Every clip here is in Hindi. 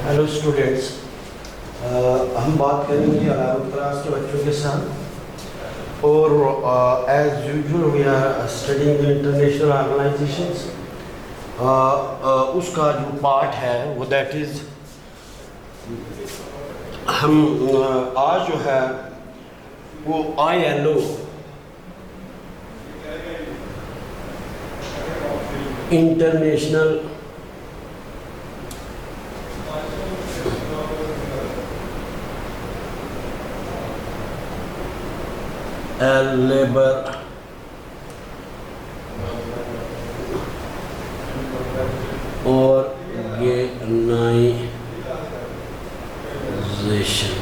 हेलो स्टूडेंट्स, हम बात करेंगे 11th क्लास के बच्चों के साथ और as usual we are studying international organisations. उसका जो पार्ट है वो दैट इज़ हम आज जो है वो ILO इंटरनेशनल लेबर ऑर्गेनाइजेशन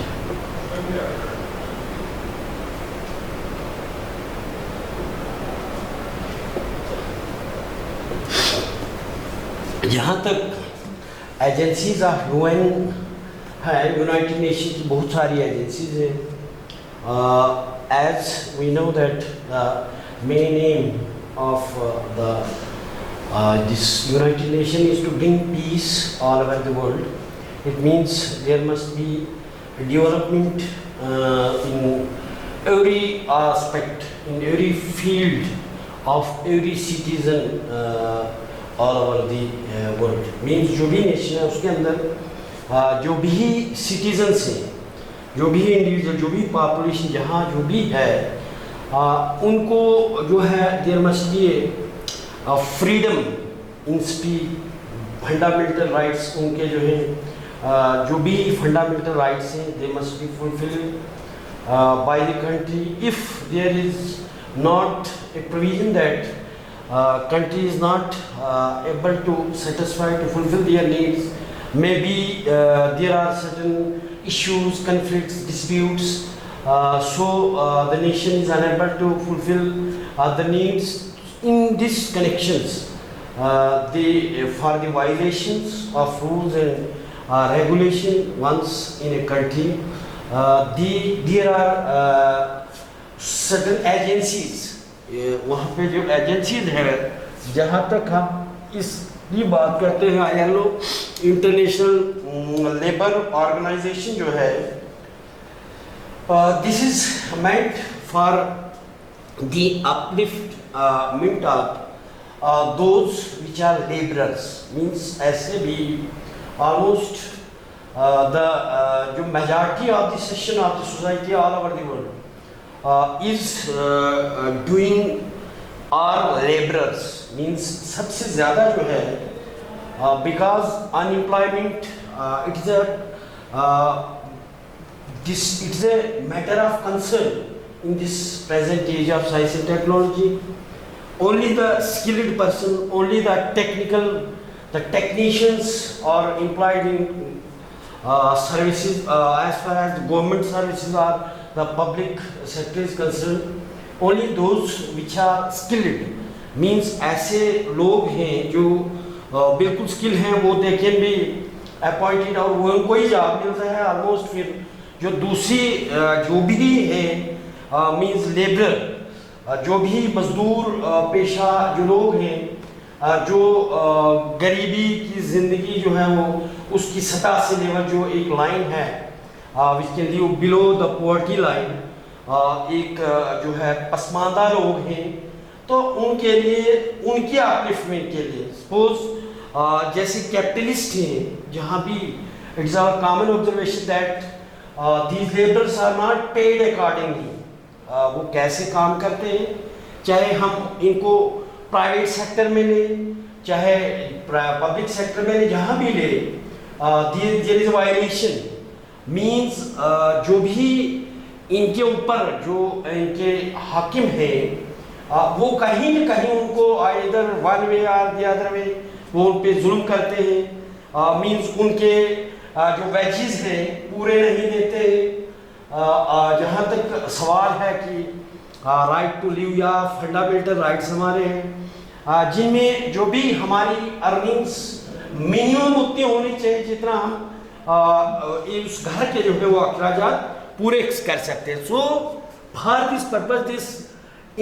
जहाँ तक एजेंसीज ऑफ UN है, यूनाइटेड नेशन की बहुत सारी एजेंसीज हैं। As we know that the main aim of this United Nations is to bring peace all over the world. It means there must be development in every aspect, in every field of every citizen all over the world. Means जो भी नेशन है उसके अंदर जो भी सिटीजन्स हैं, जो भी इंडिविजुअल, जो भी पॉपुलेशन जहाँ जो भी है, उनको जो है there must be freedom in speech, fundamental rights उनके जो है जो भी फंडामेंटल राइट्स हैं they must be fulfilled by the country. If there is not a provision that country is not able to satisfy, to fulfill their needs, maybe there are certain issues, conflicts, disputes, so the nation is unable to fulfill the needs in these connections. For the violations of rules and regulation once in a country, there are certain agencies. वहाँ पे जो एजेंसीज है, जहाँ तक हम इसकी बात करते हैं ILO इंटरनेशनल लेबर ऑर्गेनाइजेशन जो है, this is meant for the upliftment of those which are labourers. Means ऐसे भी ऑलमोस्ट द जो majority of the section of the society all over the world is doing are laborers. Means सबसे ज़्यादा जो है because unemployment it is a matter of concern in this present age of science and technology. Only the skilled person, only the technicians are employed in services as far as the government services are. The public sector is concerned, only those which are skilled. Means ऐसे लोग हैं जो बिल्कुल स्किल हैं, वो they can be appointed और वो उनको ही जॉब मिलता है ऑलमोस्ट. फिर जो दूसरी जो भी है मीन्स लेबर, जो भी मजदूर पेशा जो लोग हैं, जो गरीबी की ज़िंदगी जो है वो उसकी सतह से लेवल जो एक लाइन है which can live below the poverty line, एक जो है पसमानदा लोग हैं, तो उनके लिए, उनकी अपलिफ्टमेंट के लिए सपोज जैसे कैपिटलिस्ट हैं, जहाँ भी it is our common observation that these labours are not paid accordingly. वो कैसे काम करते हैं, चाहे हम इनको प्राइवेट सेक्टर में लें, चाहे पब्लिक सेक्टर में लें, जहाँ भी ले, देयर इज वायलेशन. मीन्स जो भी इनके ऊपर जो इनके हाकिम है वो कहीं न कहीं उनको आइदर वन वे और द अदर वे वो उन पे जुल्म करते हैं. मीन्स उनके जो वेजेस हैं पूरे नहीं देते हैं. जहाँ तक सवाल है कि राइट टू लिव या फंडामेंटल राइट्स हमारे हैं, जिनमें जो भी हमारी अर्निंग्स मिनिमम उतनी होनी चाहिए जितना हम उस घर के जो है वो अखराजात पूरे कर सकते हैं. So for this purpose this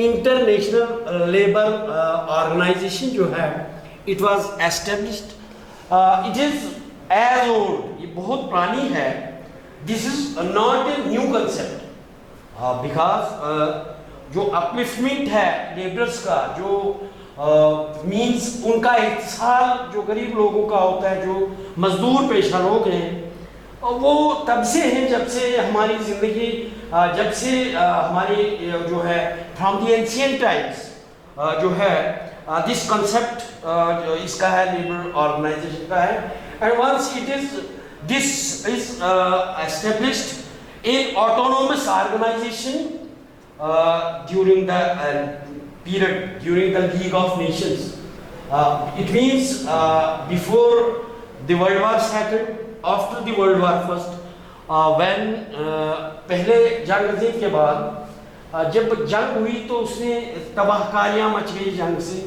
international labour organisation जो है, it was established, it is as old, ये बहुत पुरानी है. This is not a new concept, because जो अपलिफ्टमेंट है लेबरर्स का, जो मींस उनका इत्तेसाल जो गरीब लोगों का होता है, जो मजदूर पेशा लोग हैं, वो तब से हैं जब से हमारी ज़िंदगी, जब से हमारी जो है फ्रॉम द एंशिएंट टाइम्स जो है दिस कंसेप्ट इसका है, लेबर ऑर्गेनाइजेशन का है. And once this is established in autonomous organisation during the period during the League of Nations. It means before the World War II, after the World War First, when पहले जंग अजीम के बाद जब जंग हुई तो उसने तबाहकारियाँ मच गई जंग से,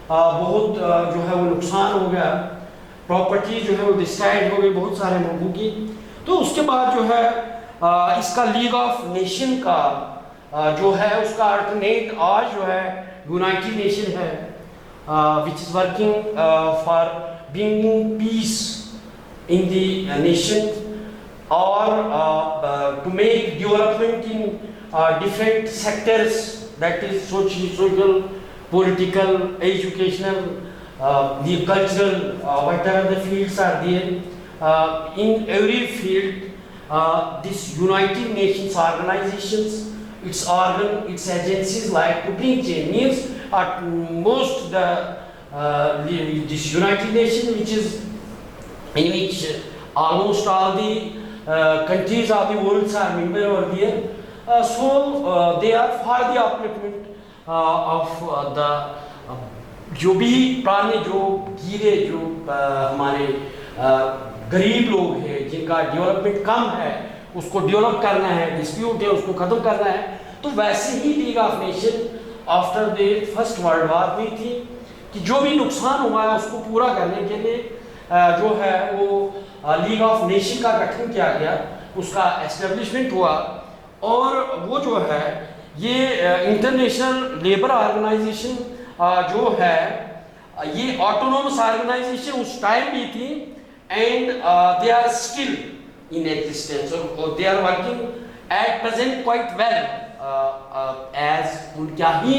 बहुत जो है वो नुकसान हो गया, प्रॉपर्टी जो है वो डिस्ट्रॉयड हो गई बहुत सारे लोगों की. तो उसके बाद जो है इसका लीग ऑफ नेशन का जो है उसका अल्टरनेट आज जो है यूनाइटेड नेशन है, which is working for bringing peace in the nation और to make development in different sectors, that is social, political, educational, the cultural, whatever the fields are there, in every field, this United Nations organizations, its organ, its agencies like to bring change. Means at most this United Nations, which is in which almost all the countries of the world are member over there, so they are for the upliftment of the जो भी पुराने जो गिरे जो हमारे गरीब लोग हैं जिनका डेवलपमेंट कम है, उसको डेवलप करना है, डिस्प्यूट है उसको ख़त्म करना है. तो वैसे ही League of Nation after the first world War हुई थी कि जो भी नुकसान हुआ है उसको पूरा करने के लिए जो है वो लीग ऑफ नेशन का गठन किया गया, उसका एस्टेब्लिशमेंट हुआ. और वो जो है ये इंटरनेशनल लेबर ऑर्गेनाइजेशन जो है ये ऑटोनोमस ऑर्गेनाइजेशन उस टाइम भी थी, and they are still in existence, और they are working at present quite well as उनका ही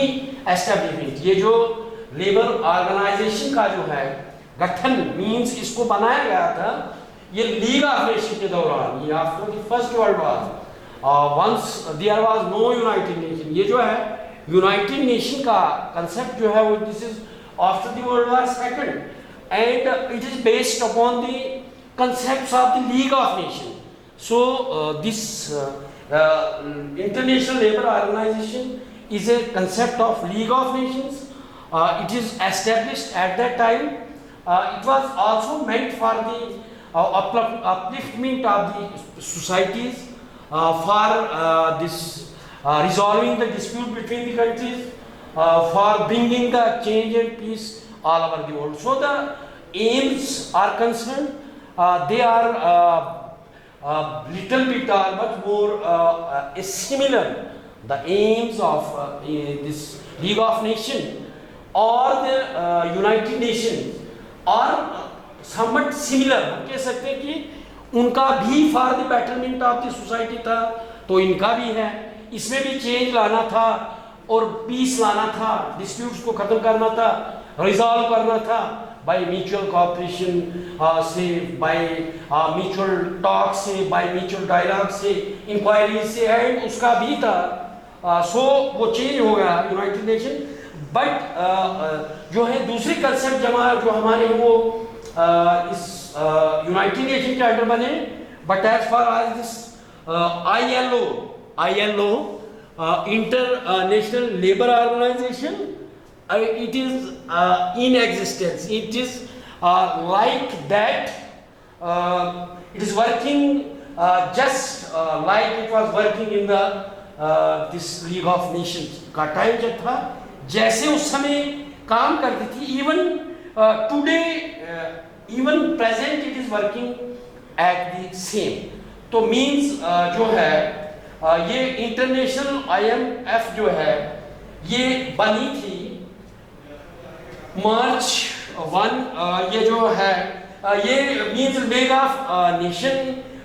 एस्टेब्लिशमेंट. ये जो लेबर ऑर्गेनाइजेशन का जो है गठन मींस इसको बनाया गया था ये लीग ऑफ नेशन के दौरान, ये after the first world war, once there was no united nation. ये जो है यूनाइटेड नेशन का कंसेप्ट जो है वो this is after the world war second, and it is based upon the concepts of the League of Nations. So this International Labour Organization is a concept of League of Nations. It is established at that time. It was also meant for the upliftment of the societies, for this resolving the dispute between the countries, for bringing the change and peace all over the world. So the aims are concerned. They are little bit or much more similar. The aims of this League of Nations or the United Nations are somewhat similar. हम कह सकते हैं कि उनका भी for the betterment of the society था, तो इनका भी है. इसमें भी चेंज लाना था और पीस लाना था, डिस्प्यूट्स को खत्म करना था, रिजॉल्व करना था by mutual cooperation से, by mutual talk से, by mutual dialogue से, inquiry से, and उसका भी था. So वो चेंज हो गया यूनाइटेड नेशन. बट जो है दूसरे कंसेप्ट जमा जो हमारे वो इस यूनाइटेड नेशन के अंडर बने, but as far as this ILO international labour organisation, it is in existence. It is like that. It is working just like it was working in the this League of Nations का टाइम जब था, जैसे उस समय काम करती थी. Even today, even present, it is working at the same. तो means जो है ये इंटरनेशनल IMF जो है ये बनी थी मार्च 1, ये जो है ये मीन्स लीग ऑफ नेशन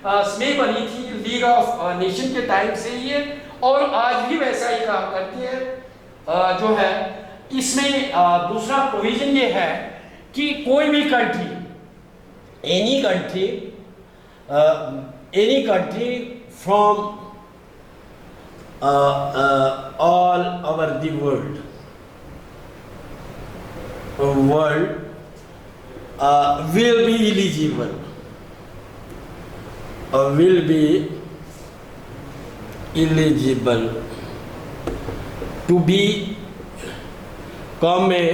इसमें बनी थी, लीग ऑफ नेशन के टाइम से ही है और आज भी वैसा ही काम करती है। जो है इसमें दूसरा प्रोविजन ये है कि कोई भी country, any country from all over the world will be eligible to become a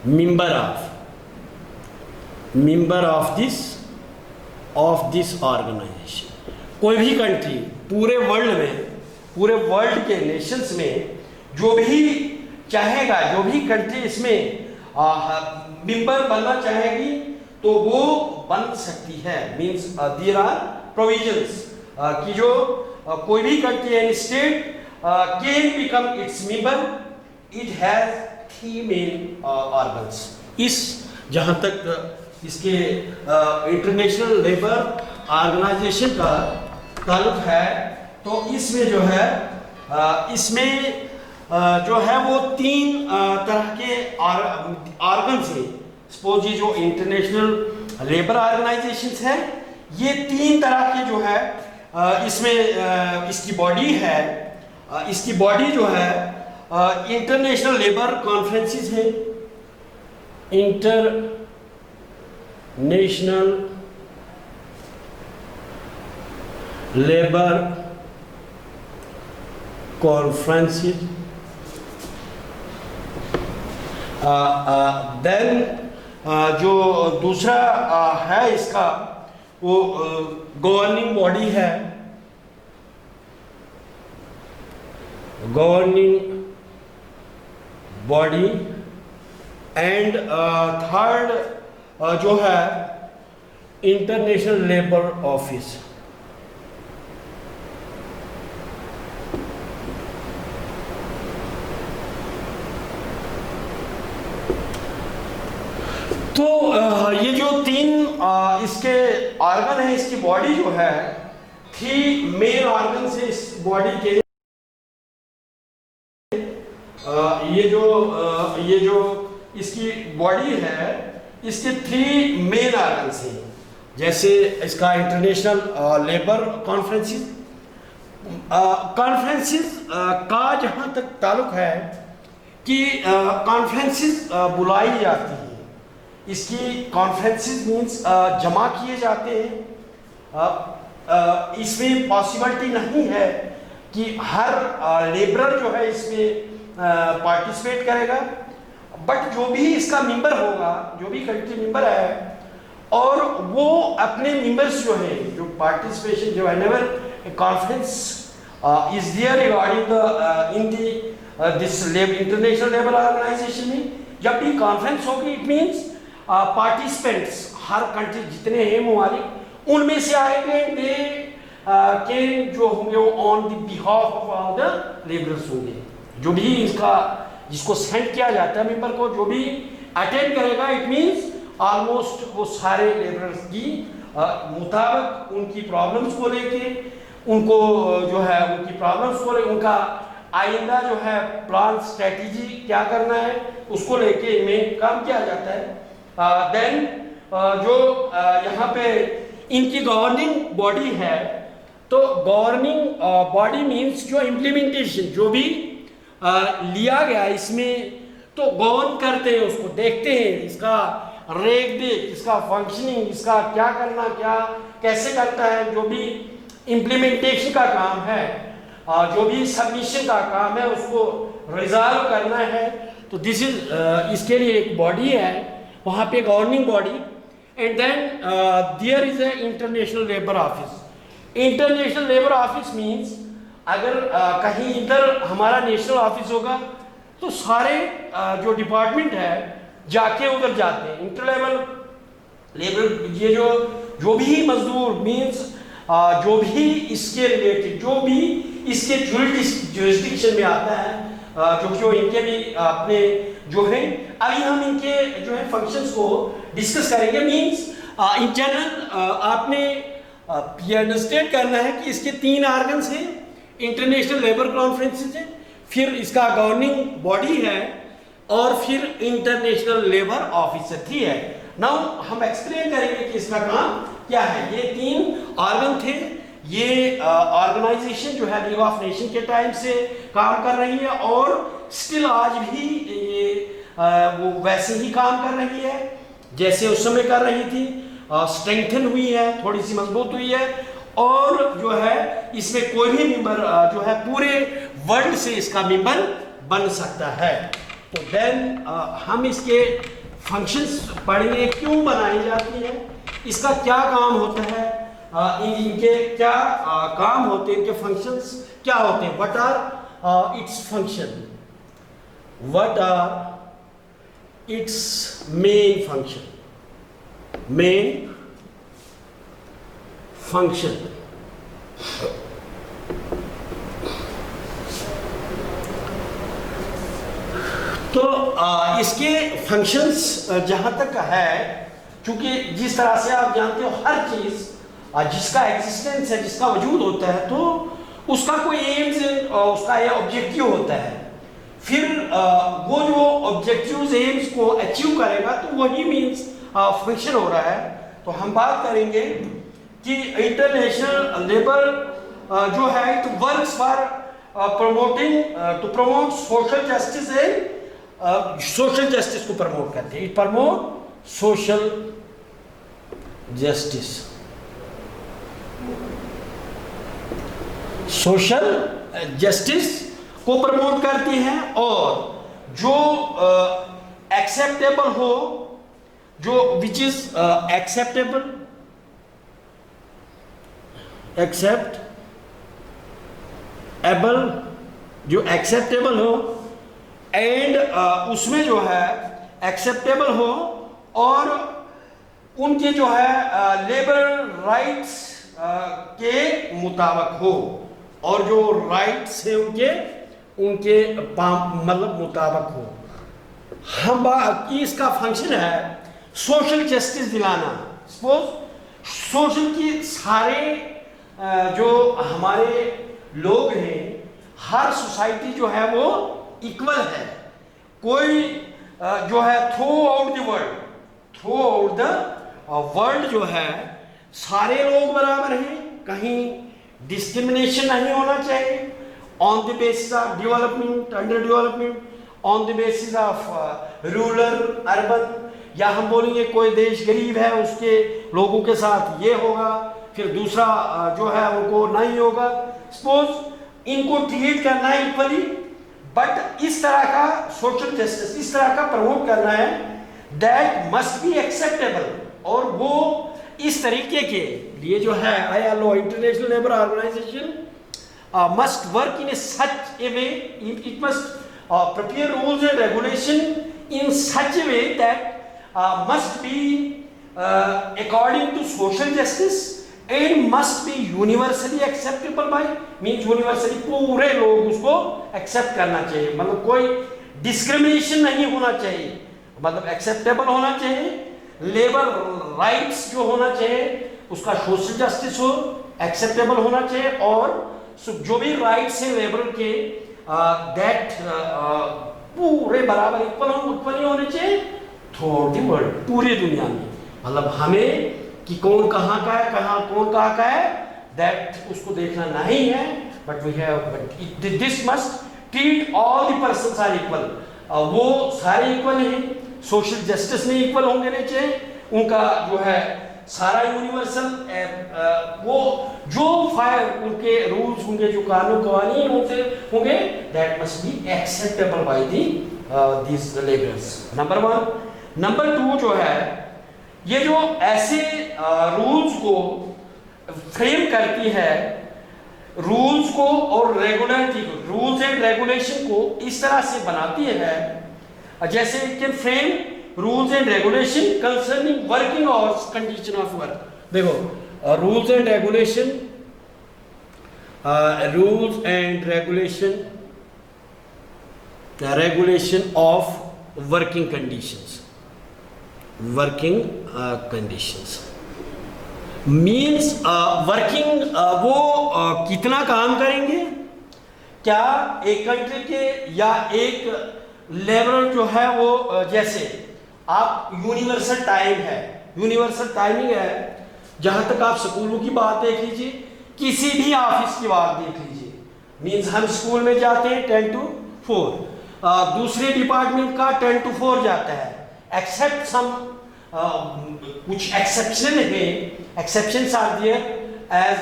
member of this organization। कोई भी कंट्री पूरे वर्ल्ड के नेशंस में जो भी चाहेगा, जो भी कंट्री इसमें मेंबर बनना चाहेगी तो वो बन सकती है। मींस देयर आर प्रोविजंस कि जो कोई भी country and state can become its member, it has female organs. इस जहाँ तक इसके इंटरनेशनल लेबर ऑर्गेनाइजेशन का ताल्लुक है तो इसमें जो है जो है वो 3 तरह के ऑर्गन्स हैं। सपोज ये जो इंटरनेशनल लेबर ऑर्गेनाइजेशंस है ये 3 तरह के जो है इसमें इसकी बॉडी है। इसकी बॉडी जो है इंटरनेशनल लेबर कॉन्फ्रेंसेस है, इंटरनेशनल लेबर कॉन्फ्रेंसेस, देन जो दूसरा है इसका वो गवर्निंग बॉडी है, गवर्निंग बॉडी, एंड थर्ड जो है इंटरनेशनल लेबर ऑफिस। तो ये जो 3 इसके ऑर्गन है, इसकी बॉडी जो है 3 मेन ऑर्गन से इस बॉडी के ये जो इसकी बॉडी है इसके 3 मेन ऑर्गन से, जैसे इसका इंटरनेशनल लेबर कॉन्फ्रेंसेस का जहाँ तक ताल्लुक है कि कॉन्फ्रेंसेस बुलाई जाती है। इसकी कॉन्फ्रेंसेस मीन्स जमा किए जाते हैं। इसमें पॉसिबिलिटी नहीं है कि हर लेबरर जो है इसमें पार्टिसिपेट करेगा, बट जो भी इसका मेंबर होगा, जो भी कंट्री मेंबर है और वो अपने मेंबर्स जो है जो पार्टिसिपेशन जो whenever conference is there regarding the in this international labour organisation में जब भी कॉन्फ्रेंस होगी इट मीन्स पार्टिसिपेंट्स हर कंट्री जितने हैं ममालिक उनमें से आएंगे, दे के जो होंगे वो on the behalf of all the labourers होंगे। जो भी इसका जिसको सेंड किया जाता है मेंबर को, जो भी अटेंड करेगा इट मीन्स ऑलमोस्ट वो सारे लेबरर्स की मुताबिक उनकी प्रॉब्लम्स को लेके उनको जो है उनकी प्रॉब्लम्स को लेके उनका आइंदा जो है प्लान स्ट्रेटेजी क्या करना है उसको लेके इनमें काम किया जाता है। देन जो यहाँ पे इनकी गवर्निंग बॉडी है तो गवर्निंग बॉडी मीन्स जो इम्प्लीमेंटेशन जो भी लिया गया इसमें तो गवर्न करते हैं, उसको देखते हैं, इसका रेख देख, इसका फंक्शनिंग, इसका क्या करना क्या कैसे करता है, जो भी इम्प्लीमेंटेशन का काम है, जो भी सबमिशन का काम है उसको रिजॉल्व करना है। तो दिस इज इसके लिए एक बॉडी है वहाँ पे governing body, and then there is a international labour office. International labour office means अगर कहीं इधर हमारा नेशनल ऑफिस होगा तो सारे जो डिपार्टमेंट है जाके उधर जाते हैं। इंटर लेबर ये जो भी मजदूर मीन्स जो भी इसके रिलेटेड जो भी इसके जुरिस्डिक्शन में आता है जो इनके भी अपने जो है अभी हम इनके जो है फंक्शंस को डिस्कस करेंगे। मीन्स इन जनरल आपने ये अंडरस्टैंड करना है कि इसके 3 आर्गन्स हैं, इंटरनेशनल लेबर कॉन्फ्रेंसेस है, फिर इसका गवर्निंग बॉडी है, और फिर इंटरनेशनल लेबर ऑफिसर 3 है। नाउ हम एक्सप्लेन करेंगे कि इसका काम क्या है। ये 3 ऑर्गन थे। ये ऑर्गेनाइजेशन जो है लीग ऑफ नेशन के टाइम से काम कर रही है और स्टिल आज भी ये वो वैसे ही काम कर रही है जैसे उस समय कर रही थी। स्ट्रेंथन हुई है, थोड़ी सी मजबूत हुई है, और जो है इसमें कोई भी मेंबर जो है पूरे वर्ल्ड से इसका मेंबर बन सकता है। तो देन हम इसके फंक्शंस पढ़ेंगे, क्यों बनाई जाती है, इसका क्या काम होता है, इनके क्या काम होते हैं, इनके फंक्शंस क्या होते हैं, what are its function, what are its main function, main function. तो इसके फंक्शंस जहां तक है, क्योंकि जिस तरह से आप जानते हो हर चीज जिसका एग्जिस्टेंस है, जिसका वजूद होता है, तो उसका कोई एम्स उसका ये ऑब्जेक्टिव होता है। फिर वो जो ऑब्जेक्टिव्स एम्स को अचीव करेगा तो वही मीन्स फंक्शन हो रहा है। तो हम बात करेंगे कि इंटरनेशनल लेबर जो है it works for promoting to promote social justice and social justice को प्रमोट करते हैं। It promote social justice, social justice को प्रमोट करती हैं, और जो एक्सेप्टेबल हो, जो विच इज एक्सेप्टेबल जो एक्सेप्टेबल हो, एंड उसमें जो है एक्सेप्टेबल हो, और उनके जो है लेबर राइट्स के मुताबिक हो, और जो राइट्स है उनके मतलब मुताबिक हो। हम इसका फंक्शन है सोशल जस्टिस दिलाना। सपोज सोशल की सारे जो हमारे लोग हैं, हर सोसाइटी जो है वो इक्वल है। कोई जो है थ्रू आउट द वर्ल्ड जो है सारे लोग बराबर हैं, कहीं डिस्क्रिमिनेशन नहीं होना चाहिए on the basis of development, under development, on the basis of rural urban, या हम बोलेंगे कोई देश गरीब है उसके लोगों के साथ ये होगा, फिर दूसरा जो है उनको नहीं होगा। सपोज इनको ट्रीट करना है इक्वली, बट इस तरह का सोशल जस्टिस, इस तरह का प्रमोट करना है दैट मस्ट बी एक्सेप्टेबल, और वो इस तरीके के लिए जो है ILO international labour organisation must work in a such a way, it must prepare rules and regulation in such a way that must be according to social justice and must be universally acceptable by, means universally पूरे लोग उसको accept करना चाहिए, मतलब कोई discrimination नहीं होना चाहिए, मतलब acceptable होना चाहिए, लेबर राइट्स जो होना चाहिए उसका सोशल जस्टिस हो, एक्सेप्टेबल होना चाहिए, और जो भी राइट्स हैं लेबर के दैट पूरे बराबर इक्वल होने चाहिए थ्रू आउट द वर्ल्ड, पूरी दुनिया में। मतलब हमें कि कौन कहाँ का है, कौन कहाँ का है, दैट उसको देखना नहीं है, but we have this must treat all the persons are equal, वो सारे इक्वल हैं, सोशल जस्टिस में इक्वल होंगे चाहिए, उनका जो है सारा यूनिवर्सल वो जो उनके रूल्स होंगे, जो कानून कवानीन उनसे होंगे, that must be acceptable bye these labours. Number 1। Number 2 जो है ये जो ऐसे रूल्स को फ्रेम करती है, रूल्स को और रेगुलेटरी को, रूल्स एंड रेगुलेशन को इस तरह से बनाती है जैसे it can frame rules and regulation concerning working hours, condition of work. देखो rules and regulation, regulation of working conditions, means working वो कितना काम करेंगे, क्या एक कंट्री के या एक लेबर जो है वो जैसे आप यूनिवर्सल टाइम है, यूनिवर्सल टाइमिंग है, जहां तक आप स्कूलों की बात देख लीजिए, किसी भी ऑफिस की बात देख लीजिए, मीन्स हम स्कूल में जाते हैं 10 to 4, दूसरे डिपार्टमेंट का 10 to 4 जाता है, एक्सेप्ट सम कुछ एक्सेप्शन है, exceptions are there as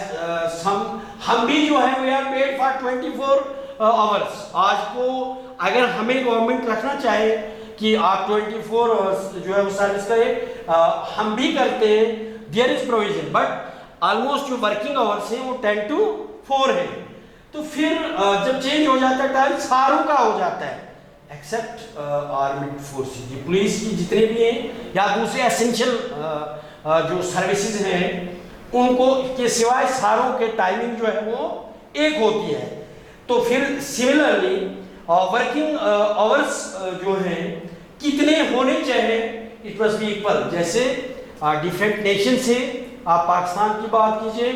some, हम भी जो है we are paid for 24 hours. आज को अगर हमें गवर्नमेंट रखना चाहे कि आप 24 आवर्स जो है वो सर्विस करें, हम भी करते हैं, there is provision, but almost जो वर्किंग आवर्स हैं वो 10 to 4 है। तो फिर जब चेंज हो जाता है टाइम सारों का हो जाता है एक्सेप्ट आर्मी फोर्सेस, पुलिस की जितने भी हैं या दूसरे एसेंशियल जो सर्विसेज हैं उनको के सिवाय सारों के टाइमिंग जो है वो एक होती है। तो फिर सिमिलरली वर्किंग आवर्स जो हैं कितने होने चाहिए, इट मस्ट बी इक्वल। जैसे डिफरेंट नेशन से आप पाकिस्तान की बात कीजिए,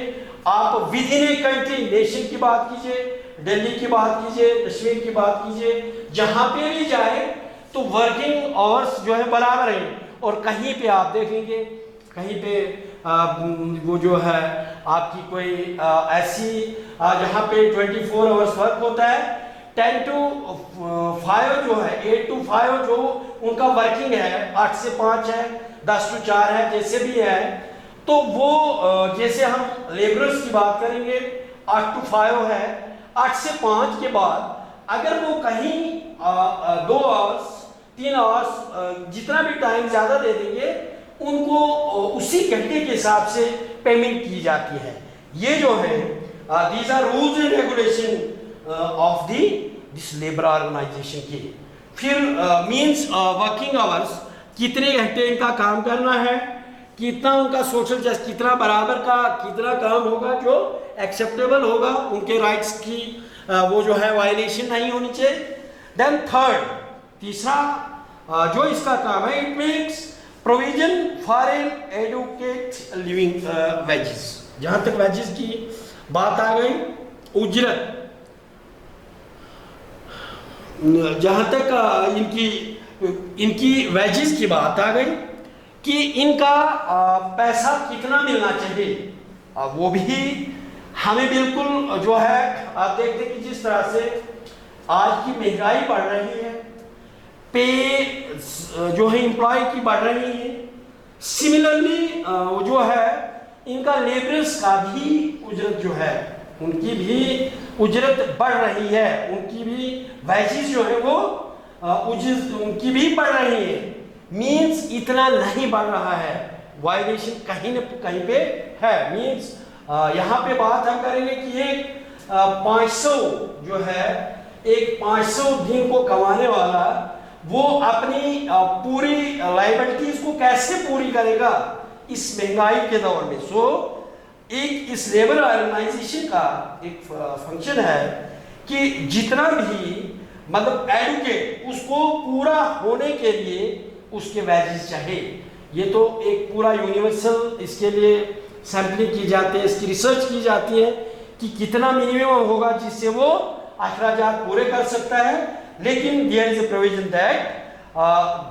आप with in a country nation की बात कीजिए, दिल्ली की बात कीजिए, कश्मीर की बात कीजिए, जहां पे भी जाए तो वर्किंग आवर्स जो है बराबर हैं। और कहीं पे आप देखेंगे कहीं पे वो जो है आपकी कोई ऐसी जहाँ पे 24 आवर्स वर्क होता है, 10 to 5 जो है 8 to 5 जो उनका वर्किंग है, 8 से 5 है, 10 to 4 है, जैसे भी है। तो वो जैसे हम लेबरर्स की बात करेंगे 8 to 5 है, 8 से 5 के बाद अगर वो कहीं 2 आवर्स 3 आवर्स जितना भी टाइम ज़्यादा दे देंगे उनको उसी घंटे के हिसाब से पेमेंट की जाती है। ये जो है these are rules and regulation of this labour organisation की। फिर मींस वर्किंग आवर्स कितने घंटे इनका काम करना है, कितना उनका सोशल जस्ट कितना बराबर का कितना काम होगा जो एक्सेप्टेबल होगा, उनके राइट्स की वो जो है वायलेशन नहीं होनी चाहिए। देन थर्ड, तीसरा जो इसका काम है, it makes provision for an adequate living wages. जहां तक वेजेस की बात आ गई, उजरत, जहां तक इनकी वेजेस की बात आ गई कि इनका पैसा कितना मिलना चाहिए, वो भी हमें बिल्कुल जो है आप देखते कि जिस तरह से आज की महंगाई बढ़ रही है, पे जो है एम्प्लॉय की बढ़ रही है, सिमिलरली वो जो है इनका लेबरर्स का भी उजरत जो है उनकी भी उजरत बढ़ रही है, उनकी भी वेजेस जो है वो उनकी भी बढ़ रही है। मींस इतना नहीं बढ़ रहा है, वायलेशन कहीं न कहीं पे है। मींस यहाँ पे बात हम करेंगे कि एक 500 जो है एक 500 दिन को कमाने वाला वो अपनी पूरी लायबिलिटीज को कैसे पूरी करेगा इस महंगाई के दौर में। सो एक इस लेबर ऑर्गेनाइजेशन का एक फंक्शन है कि जितना भी मतलब एडुकेट उसको पूरा होने के लिए उसके वेजेस चाहिए। ये तो एक पूरा यूनिवर्सल इसके लिए सैम्पलिंग की जाती है, इसकी रिसर्च की जाती है कि कितना मिनिमम होगा जिससे वो अखराजात पूरे कर सकता है। लेकिन there is a provision that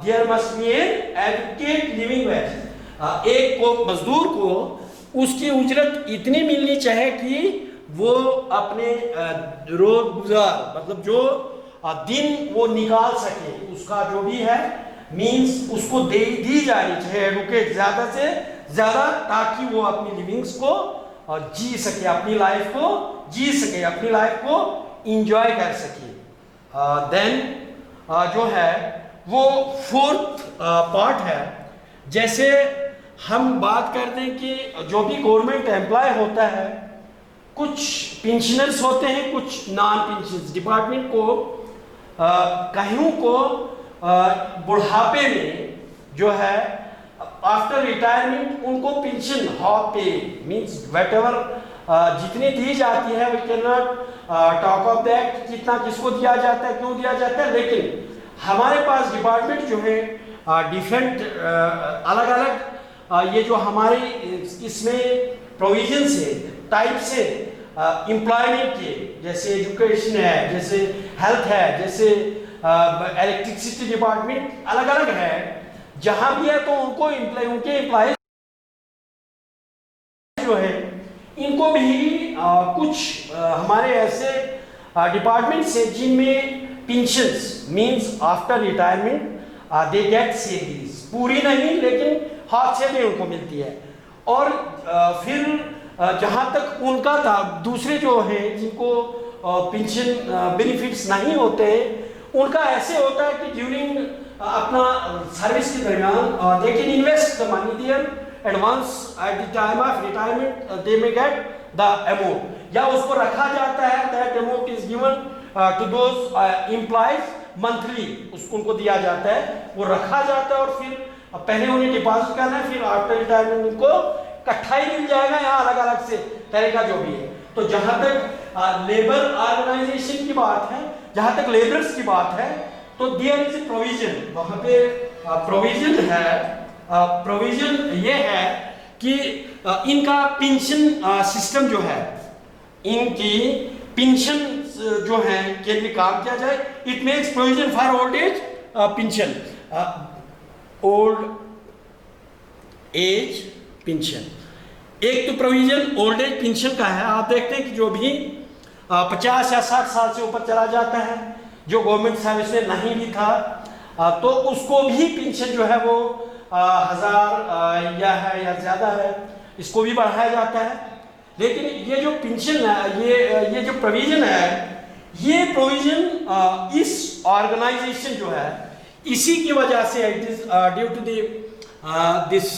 there must be an adequate living wage. एक को मजदूर को उसकी उजरत इतनी मिलनी चाहिए कि वो अपने रोज गुजार मतलब जो दिन वो निकाल सके, उसका जो भी है मींस उसको दी जानी चाहिए एडुकेट ज़्यादा से ज़्यादा, ताकि वो अपनी लिविंग्स को जी सके, अपनी लाइफ को जी सके, अपनी लाइफ को इंजॉय कर सके। देन जो है वो फोर्थ पार्ट है, जैसे हम बात करते हैं कि जो भी गवर्नमेंट एम्प्लॉय होता है, कुछ पेंशनर्स होते हैं, कुछ नॉन पेंशनर्स। डिपार्टमेंट को कहीं को बुढ़ापे में जो है आफ्टर रिटायरमेंट उनको pension half pay means whatever जितनी दी जाती है, we can not talk of that कितना किसको दिया जाता है, क्यों दिया जाता है। लेकिन हमारे पास डिपार्टमेंट जो है डिफरेंट अलग अलग ये जो हमारे इसमें प्रोविजन है, टाइप से एम्प्लॉयमेंट के, जैसे एजुकेशन है, जैसे हेल्थ है, जैसे इलेक्ट्रिसिटी डिपार्टमेंट अलग अलग है, जहां भी है तो उनको उनके एम्प्लॉय जो है इनको भी कुछ हमारे ऐसे डिपार्टमेंट से जिनमें pensions means after retirement they get salaries, पूरी नहीं लेकिन हाफ सैलरी उनको मिलती है। और फिर जहाँ तक उनका था, दूसरे जो हैं जिनको पेंशन बेनिफिट्स नहीं होते उनका ऐसे होता है कि ड्यूरिंग अपना सर्विस के दरमियान they can invest the money there and once at the time of retirement they may get the amount, या उसको रखा जाता है, that amount is given to those employees monthly, उसको उनको दिया जाता है, वो रखा जाता है और फिर पहले उन्हें डिपॉजिट करना है, फिर आफ्टर रिटायरमेंट उनको इकट्ठा ही मिल जाएगा, यहाँ अलग अलग से तरीका जो भी है। तो जहाँ तक लेबर ऑर्गेनाइजेशन की बात है, जहाँ तक लेबरर्स की बात है, तो देयर इज प्रोविजन, वहाँ पे प्रोविजन है, प्रोविजन ये है कि इनका पेंशन सिस्टम जो है, इनकी पेंशन जो है के लिए काम किया जाए। It makes provision for old age pension, old age pension. एक तो प्रोविजन ओल्ड एज पेंशन का है, आप देखते हैं कि जो भी 50 या 60 साल से ऊपर चला जाता है, जो गवर्नमेंट सर्विस में नहीं भी था, तो उसको भी पेंशन जो है वो 1000 या है या ज़्यादा है, इसको भी बढ़ाया जाता है। लेकिन ये जो पेंशन है, ये जो प्रोविज़न है, ये प्रोविज़न इस ऑर्गेनाइजेशन जो है, इसी की वजह से it is due to this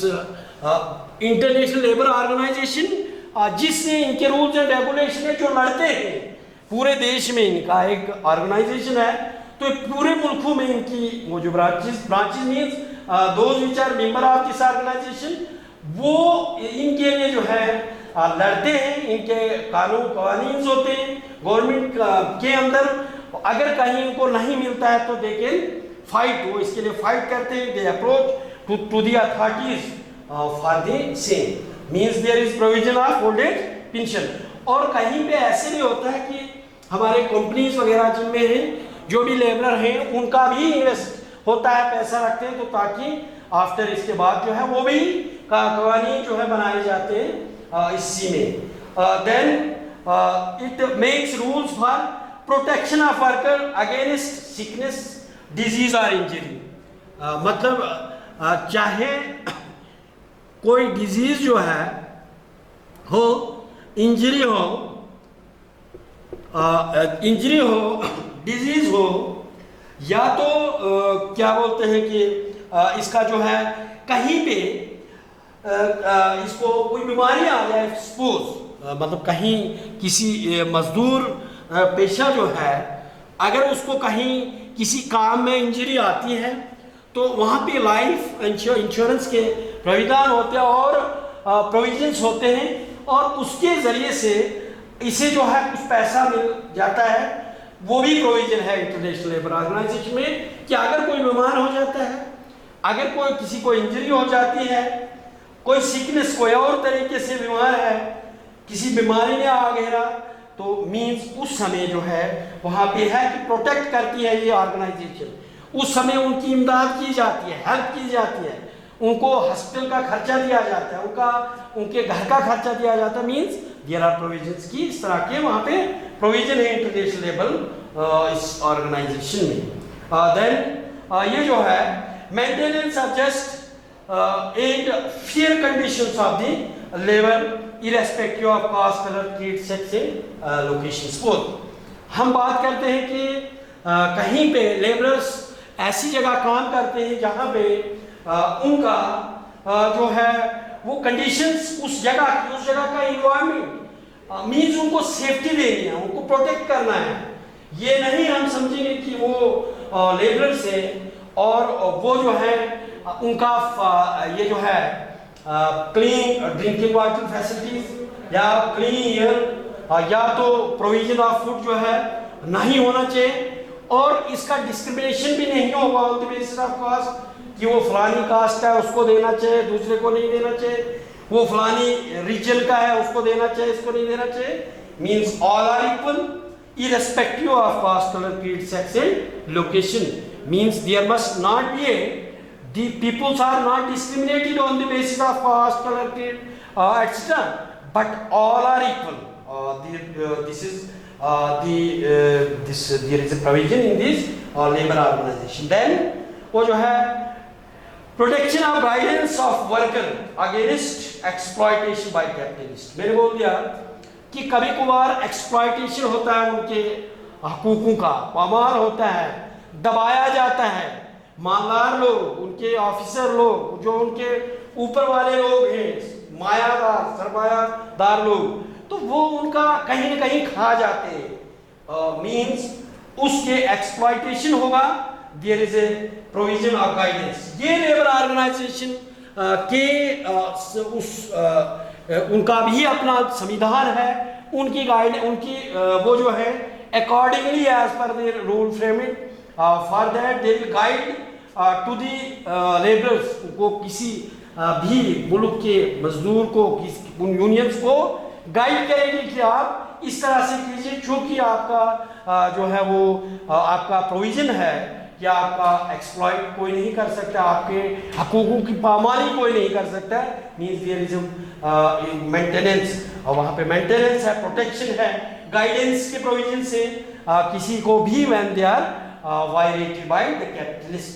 international labour organisation, जिससे इनके रूल्स एंड रेगुलेशन है जो लड़ते हैं पूरे देश में, इनका एक ऑर्गेनाइजेशन है, तो पूरे मुल्कों में इनकी वो जो branches means those which are member of this organisation, वो इनके लिए जो है लड़ते हैं, इनके कानून कवानीन होते हैं गवर्नमेंट के अंदर। अगर कहीं इनको नहीं मिलता है तो दे कैन फाइट, वो इसके लिए फाइट करते हैं, they approach to the authorities for the same, means there is provision of old age pension. और कहीं पे ऐसे भी होता है कि हमारे कंपनीज वगैरह जिनमें हैं, जो भी लेबरर हैं, उनका भी इन्वेस्ट होता है, पैसा रखते हैं, तो ताकि आफ्टर इसके बाद जो है वो भी कवानीन जो है बनाए जाते हैं इसी में। Then it makes rules for protection of worker against sickness, disease और इंजरी। मतलब चाहे कोई डिजीज जो है हो, इंजरी हो, डिजीज हो, या तो क्या बोलते हैं कि इसका जो है कहीं पे इसको कोई बीमारी आ जाए, सपोज मतलब कहीं किसी मजदूर पेशा जो है, अगर उसको कहीं किसी काम में इंजरी आती है, तो वहाँ पे लाइफ इंश्योरेंस के प्राविधान होते हैं और प्रोविजंस होते हैं, और उसके ज़रिए से इसे जो है कुछ पैसा मिल जाता है। वो भी प्रोविजन है इंटरनेशनल लेबर ऑर्गेनाइजेशन में कि अगर कोई बीमार हो जाता है, अगर कोई किसी को इंजरी हो जाती है, कोई सिकनेस कोई और तरीके से बीमार है, किसी बीमारी ने आ घेरा, तो मीन्स उस समय जो है वहाँ पे है कि प्रोटेक्ट करती है ये ऑर्गेनाइजेशन, उस समय उनकी इमदाद की जाती है, हेल्प की जाती है, उनको हॉस्पिटल का खर्चा दिया जाता है, उनके घर का खर्चा दिया जाता है। मीन्स देयर आर प्रोविजंस की इस तरह के वहाँ पे प्रोविजन है इंटरनेशनल लेवल इस ऑर्गेनाइजेशन में। देन ये जो है maintenance of just and fair conditions of the labour irrespective of caste, colour, creed, sex and location. Suppose हम बात करते हैं कि कहीं पे लेबरर्स ऐसी जगह काम करते हैं जहाँ पे उनका जो है वो कंडीशंस, उस जगह का इन्वायरमेंट मीन्स उनको सेफ्टी देनी है, उनको प्रोटेक्ट करना है। ये नहीं हम समझेंगे कि वो लेबर से और वो जो है उनका ये जो है क्लीन ड्रिंकिंग वाटर फैसिलिटीज या क्लीन एयर या तो प्रोविजन ऑफ फूड जो है नहीं होना चाहिए, और इसका डिस्क्रिमिनेशन भी नहीं होगा on the basis of caste, कि वो फलानी कास्ट है उसको देना चाहिए, दूसरे को नहीं देना चाहिए, वो फलानी रीजन का है उसको देना चाहिए, इसको नहीं देना चाहिए। Means all are equal irrespective of caste, color, creed, sex and location. Means there must not be the peoples are not discriminated on the basis of caste, color, creed, etc. But all are equal. This is there is a provision in this labor organization. Then वो जो है protection of guidance of worker against exploitation by capitalist. मैंने बोल दिया कि कभी कभार एक्सप्लॉयटेशन होता है उनके हकूकों का, पामार होता है, दबाया जाता है। मालदार लोग, उनके ऑफिसर लोग, जो उनके ऊपर वाले लोग हैं, मायादार सरमायादार लोग, तो वो उनका कहीं न कहीं खा जाते हैं। मीन्स उसके एक्सप्लॉयटेशन होगा, there is a provision of guidance. ये लेबर ऑर्गेनाइजेशन के उनका भी अपना संविधान है, उनकी गाइड, उनकी वो जो है accordingly as per their rule framing for that they will guide to the labourers को, किसी भी मुल्क के मजदूर को, उन यूनियंस को गाइड करेगी कि आप इस तरह से कीजिए, क्योंकि आपका जो है वो आपका प्रोविजन है कि आपका एक्सप्लॉइट कोई नहीं कर सकता, आपके हकूकों की पामाली कोई नहीं कर सकता। मीन्स देयर इज मेंटेनेंस, और वहाँ पे मेंटेनेंस है, प्रोटेक्शन है, गाइडेंस के प्रोविजन से किसी को भी when they are violated by the capitalist.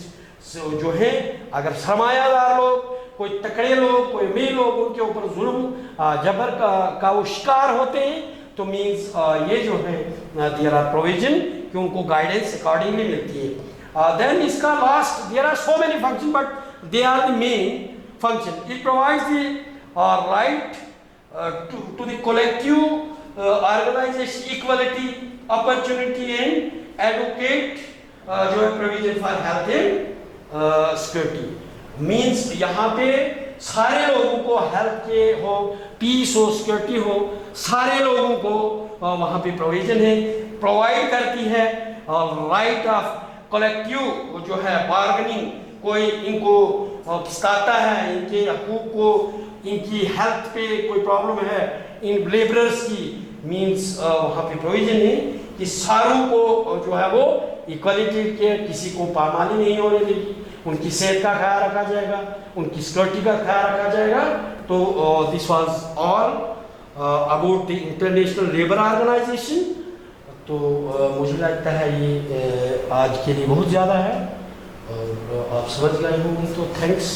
So जो है अगर सरमायादार लोग, कोई तकड़े लोग, कोई अमीर लोग उनके ऊपर जुल्म जबर का वो शिकार होते हैं, तो मीन्स ये जो है देयर आर प्रोविजन कि उनको गाइडेंस अकॉर्डिंगली मिलती है। Then इसका last, there are so many functions but they are the main function. It provides the right to the collective organization, equality, opportunity and advocate जो है provision for health and security. Means यहाँ पे सारे लोगों को हेल्थ के हो, पीस हो, सिक्योरिटी हो, सारे लोगों को वहाँ पे प्रोविजन है, प्रोवाइड करती है। राइट ऑफ कलेक्टिव जो है बार्गेनिंग, कोई इनको खिस्ताता है, इनके हकूक को, इनकी हेल्थ पे कोई प्रॉब्लम है इन लेबरर्स की, मींस वहाँ पे प्रोविजन है कि सारों को जो है वो इक्वलिटी के, किसी को पामाली नहीं होने देगी, उनकी सेहत का ख्याल रखा जाएगा, उनकी सिक्योरिटी का ख्याल रखा जाएगा। तो this was all about the international labour organisation. तो मुझे लगता है ये आज के लिए बहुत ज़्यादा है और आप समझ गए होंगे, तो थैंक्स।